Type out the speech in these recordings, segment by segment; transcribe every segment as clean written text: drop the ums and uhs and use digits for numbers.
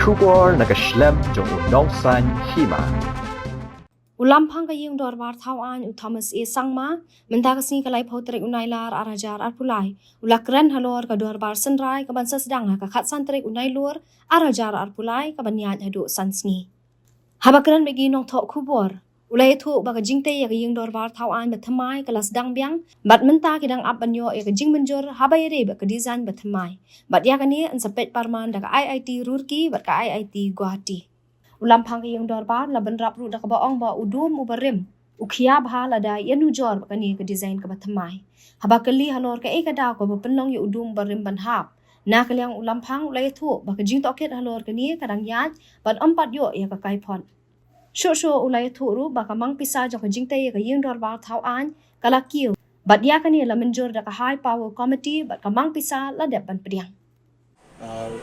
Kubor nakaslem jong Desaiñ Hima. Ulam phang ka Ïingdorbar Thawaiñ Thomas e sangma menta kasni kalai phautrek unailar arajar arpulai ulakran halor ka dorbar sanrai ka bansa Sdang ka khat santrek unailur arajar arpulai ka banyat hadu sansni habakran begi nong thok khubor ulai thu ba ka jingte ya ka Ïingdorbar Thawaiñ Bathymmai ka Sdang Biang bat menta kidang ap banyo ya ka Jingmynjur habayre ba ka Desaiñ Bathymmai bat ya kani an sapet parman da ka IIT Roorkee bat ka IIT Guwahati ulam phang ka Ïingdorbar laban rap ru da ka baong ba udum ubarim ukhia bha la da Ïingdorbar ka ni ka Desaiñ ka Bathymmai habakali halor ka ekada ko ba penlong yu udum barim ban hap na kalyang ulam phang ulai thu ba ka jing toket halor ka ni kadang yat ban ampat yo ya ka kai phon sho ulai thu ru ba ka mang pisa jo ka jingte ya ka Ïingdorbar Thawaiñ kalakiu bat ya ka ni la menjur da ka high power committee bat ka mang pisa la de ban priang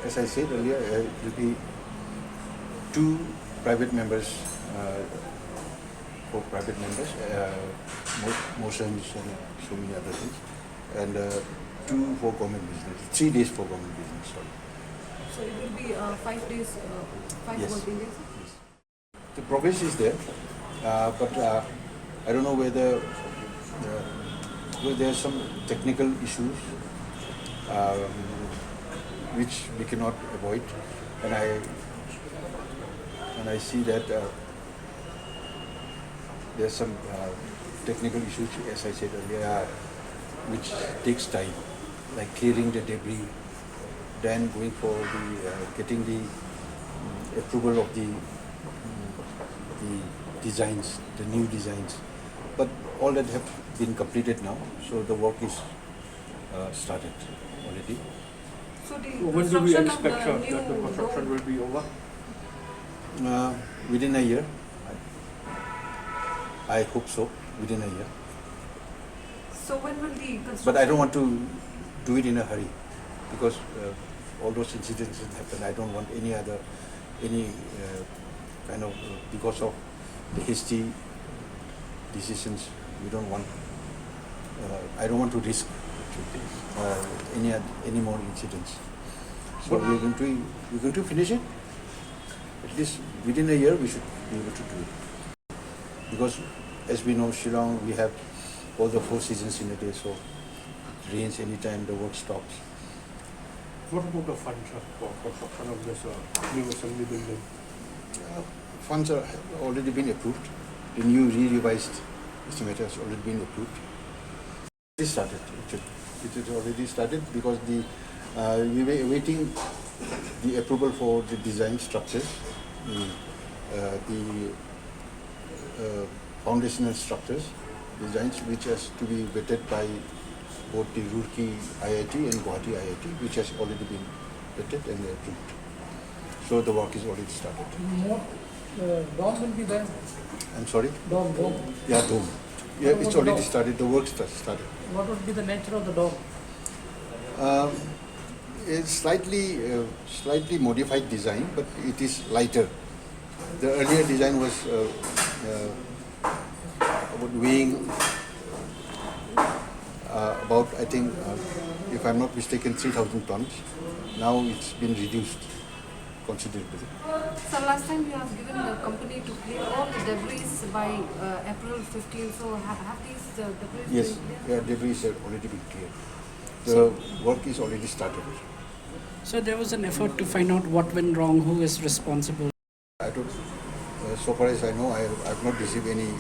as I said earlier, it will be two private members, for private members, motions and so many other things, and 2 for common business, 3 days for common business. Sorry. So it will be 5 days, 5 Yes. working days? Yes. The progress is there, but I don't know whether there are some technical issues which we cannot avoid, and I see that there's some technical issues, as I said earlier, which takes time, like clearing the debris, then going for the getting the approval of the designs, the new designs. But all that have been completed now, so the work is started already. So the When do we construction expect of the that the new construction road, will be over? Within a year. I hope so, within a year. so when will the construction? But I don't want to do it in a hurry, because all those incidents that happen, I don't want any kind of, because of the hasty decisions, we don't want, I don't want to risk any more incidents. So we're going to finish it. At least within a year we should be able to do it. Because as we know, Shillong, we have all the 4 seasons in a day, so it rains anytime, the work stops. What about the funds for construction of this new assembly building? Funds have already been approved. The new re-revised estimate has already been approved. It started. It has already started because we were awaiting the approval for the design structures, the foundational structures, designs which has to be vetted by both the Roorkee IIT and Guwahati IIT, which has already been vetted and approved. So the work is already started. More dome will be there. I'm sorry? Dome. Yeah, dome. Yeah, What it's about the already dome? started. The work started. What would be the nature of the dome? It's slightly modified design, but it is lighter. The earlier design was weighing about, I think, if I'm not mistaken, 3,000 tons. Now it's been reduced considerably. So last time you have given the company to clear all the debris by April 15. So have these debris Yes, been cleared? yeah, debris have already been cleared. The work is already started. So there was an effort to find out what went wrong, who is responsible. I don't, so far as I know, I have not received any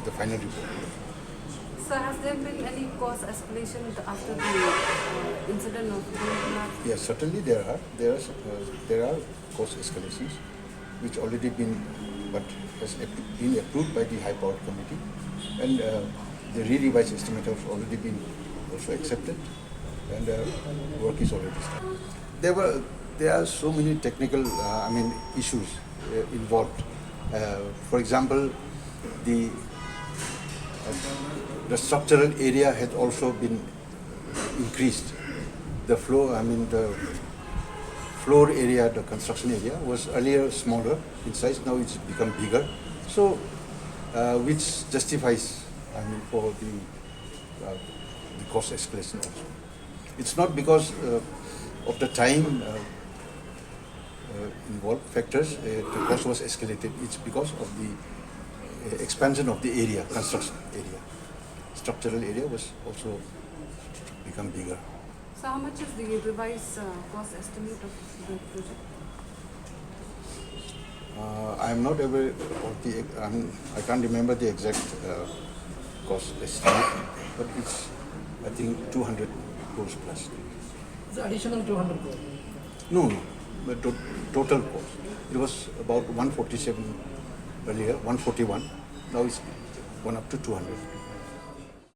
the final report. So has there been any cost escalation after the incident of Ïingdorbar? Yes, certainly there are cost escalations, which already been, but has been approved by the High Powered Committee, and the re-revised estimate has already been also accepted, and work is already started. There are so many technical, issues involved. For example, the structural area has also been increased. The floor area, the construction area, was earlier smaller in size. Now it's become bigger. So, which justifies, for the cost escalation also. It's not because of the time involved. factors, the cost was escalated. It's because of the expansion of the area, construction area. Structural area was also become bigger. So how much is the revised cost estimate of the project? I am not aware of the, I can't remember the exact cost estimate, but it's, I think, 200 crores plus. It's additional 200 crore. No, the total cost. It was about 147 earlier, 141. Now it's gone up to 200.